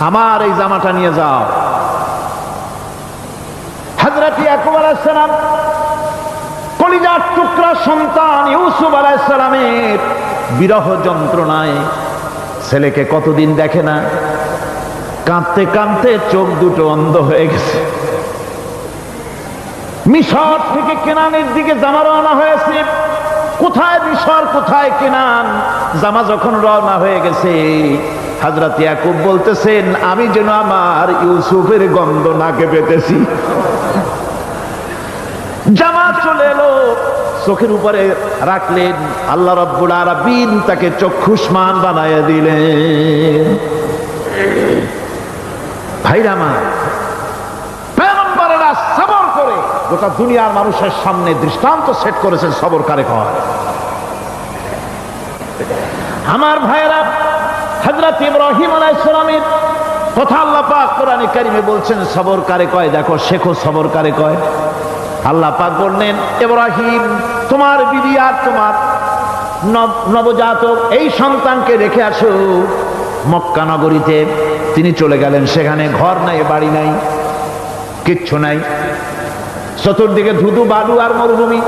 আমার এই জামাটা নিয়ে যাও। হযরত ইয়াকুব আলাইহিস সালাম কলিজার টুকরা সন্তান ইউসুফ আলাইহিস সালামের বিরহ যন্ত্রণায় ছেলেকে কতদিন দেখে না, কাঁদতে কাঁদতে চোখ দুটো অন্ধ হয়ে গেছে। মিশর থেকে কেনানের দিকে জামা রওনা হয়েছে। কোথায় মিশর, কোথায় কেনান? জামা যখন রওনা হয়ে গেছে, হযরত ইয়াকুব বলতেছেন, আমি যেন আমার ইউসুফের গন্ধ নাকে পেতেছি। জামা চলে এলো, চোখের উপরে রাখলেন, আল্লাহ রাব্বুল আলামিন তাকে চক্ষুষ্মান বানায় দিলেন। ভাইরা আমার, পয়গম্বরেরা সবর করে গোটা দুনিয়ার মানুষের সামনে দৃষ্টান্ত সেট করেছেন সবর কারে কয়। আমার ভাইরা, হযরত ইব্রাহিম আলাইহিস সালামের কথা আল্লাহ পাক কোরআনে কারিমে বলছেন সবর কারে কয়। দেখো, শেখো সবর কারে কয়। আল্লাহ পাক বললেন, ইব্রাহিম তোমার বিবি আর তোমার নবজাতক এই সন্তানকে রেখে আসো মক্কা নগরীতে। তিনি চলে গেলেন, সেখানে ঘর নাই, বাড়ি নাই, কিচ্ছু নাই, চতুর্দিকে ধুধু বালু আর মরুভূমি।